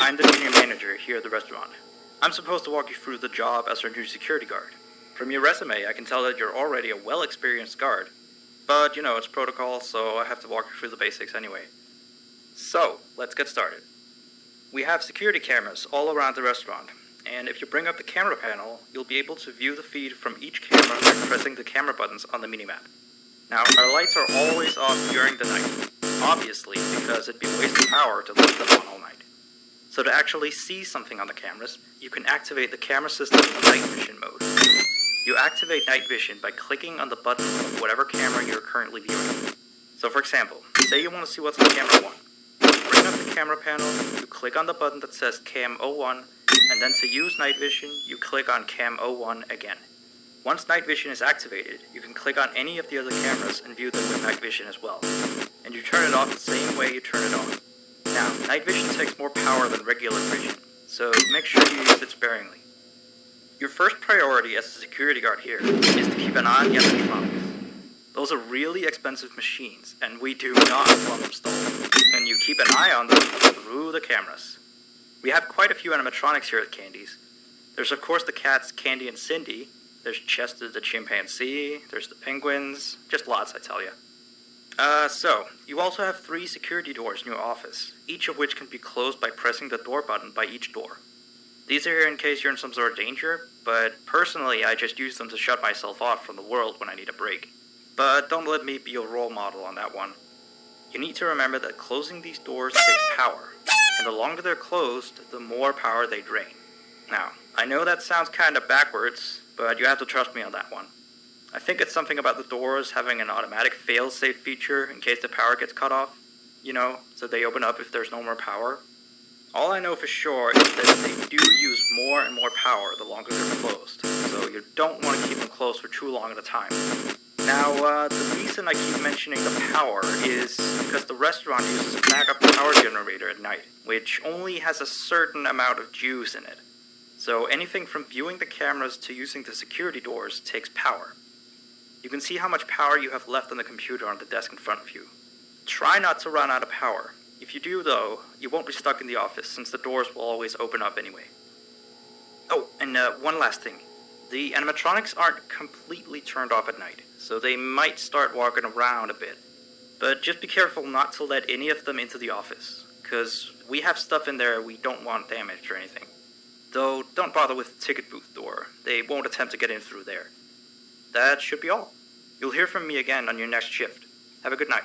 I'm the junior manager here at the restaurant. I'm supposed to walk you through the job as our new security guard. From your resume, I can tell that you're already a well-experienced guard. But, you know, it's protocol, so I have to walk you through the basics anyway. So, let's get started. We have security cameras all around the restaurant, and if you bring up the camera panel, you'll be able to view the feed from each camera by pressing the camera buttons on the minimap. Now, our lights are always off during the night, obviously because it'd be a waste of power to leave them on all night. So to actually see something on the cameras, you can activate the camera system in night vision mode. You activate night vision by clicking on the button of whatever camera you're currently viewing. So for example, say you want to see what's on camera 1. Bring up the camera panel, you click on the button that says Cam 01, and then to use night vision, you click on Cam 01 again. Once night vision is activated, you can click on any of the other cameras and view them with night vision as well. And you turn it off the same way you turn it on. Now, night vision takes more power than regular vision, so make sure you use it sparingly. Your first priority as a security guard here is to keep an eye on the animatronics. Those are really expensive machines, and we do not want them stolen. And you keep an eye on them through the cameras. We have quite a few animatronics here at Candy's. There's of course the cats Candy and Cindy, there's Chester the chimpanzee, there's the penguins, just lots I tell you. So, you also have 3 security doors in your office, each of which can be closed by pressing the door button by each door. These are here in case you're in some sort of danger, but personally I just use them to shut myself off from the world when I need a break. But don't let me be your role model on that one. You need to remember that closing these doors takes power, and the longer they're closed, the more power they drain. Now, I know that sounds kinda backwards, but you have to trust me on that one. I think it's something about the doors having an automatic fail-safe feature in case the power gets cut off. You know, so they open up if there's no more power. All I know for sure is that they do use more and more power the longer they're closed, so you don't want to keep them closed for too long at a time. Now, the reason I keep mentioning the power is because the restaurant uses a backup power generator at night, which only has a certain amount of juice in it. So anything from viewing the cameras to using the security doors takes power. You can see how much power you have left on the computer on the desk in front of you. Try not to run out of power. If you do though, you won't be stuck in the office since the doors will always open up anyway. Oh, and one last thing. The animatronics aren't completely turned off at night, so they might start walking around a bit. But just be careful not to let any of them into the office, cause we have stuff in there we don't want damaged or anything. Though, don't bother with the ticket booth door. They won't attempt to get in through there. That should be all. You'll hear from me again on your next shift. Have a good night.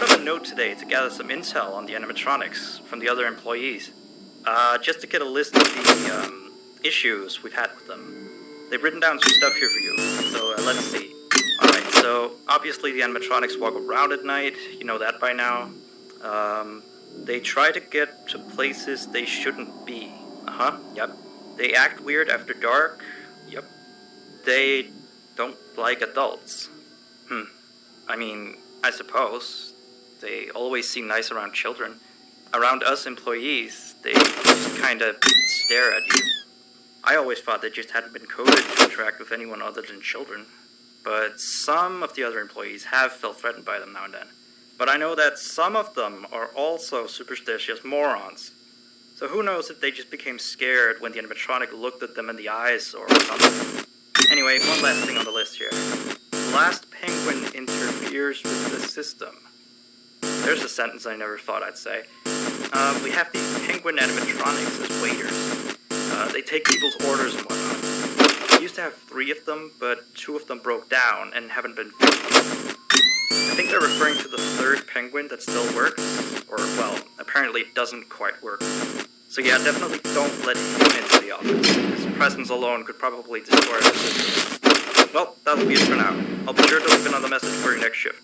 wrote him a note today to gather some intel on the animatronics from the other employees. Just to get a list of the issues we've had with them. They've written down some stuff here for you, so let's see. Alright, so obviously the animatronics walk around at night, you know that by now. They try to get to places they shouldn't be. Yep. They act weird after dark. Yep. They don't like adults. I mean, I suppose. They always seem nice around children. Around us employees, they just kinda stare at you. I always thought they just hadn't been coded to interact with anyone other than children. But some of the other employees have felt threatened by them now and then. But I know that some of them are also superstitious morons. So who knows if they just became scared when the animatronic looked at them in the eyes or something. Anyway, one last thing on the list here. The last penguin interferes with the system. There's a sentence I never thought I'd say. We have these penguin animatronics as waiters. They take people's orders and whatnot. We used to have 3 of them, but 2 of them broke down and haven't been fixed. I think they're referring to the 3rd penguin that still works, or, well, apparently it doesn't quite work. So yeah, definitely don't let him into the office. His presence alone could probably destroy the system. Well, that'll be it for now. I'll be sure to leave another message for your next shift.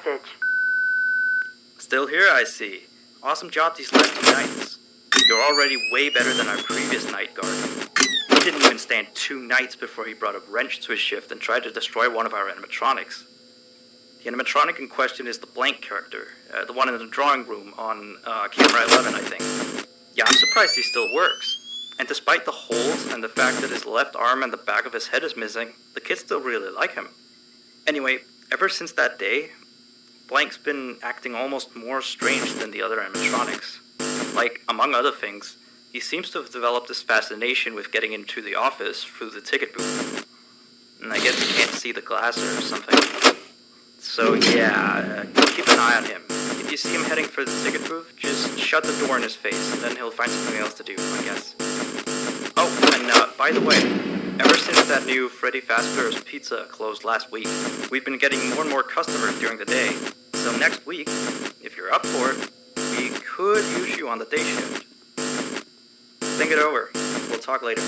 message. Still here, I see. Awesome job these last 2 nights. You're already way better than our previous night guard. He didn't even stand 2 nights before he brought a wrench to his shift and tried to destroy one of our animatronics. The animatronic in question is the blank character, the one in the drawing room on camera 11, I think. Yeah, I'm surprised he still works. And despite the holes and the fact that his left arm and the back of his head is missing, the kids still really like him. Anyway, ever since that day, Blank's been acting almost more strange than the other animatronics. Like, among other things, he seems to have developed this fascination with getting into the office through the ticket booth. And I guess he can't see the glass or something. So yeah, keep an eye on him. If you see him heading for the ticket booth, just shut the door in his face, and then he'll find something else to do, I guess. Oh, and by the way, ever since that new Freddy Fazbear's Pizza closed last week, we've been getting more and more customers during the day. So next week, if you're up for it, we could use you on the day shift. Think it over. We'll talk later.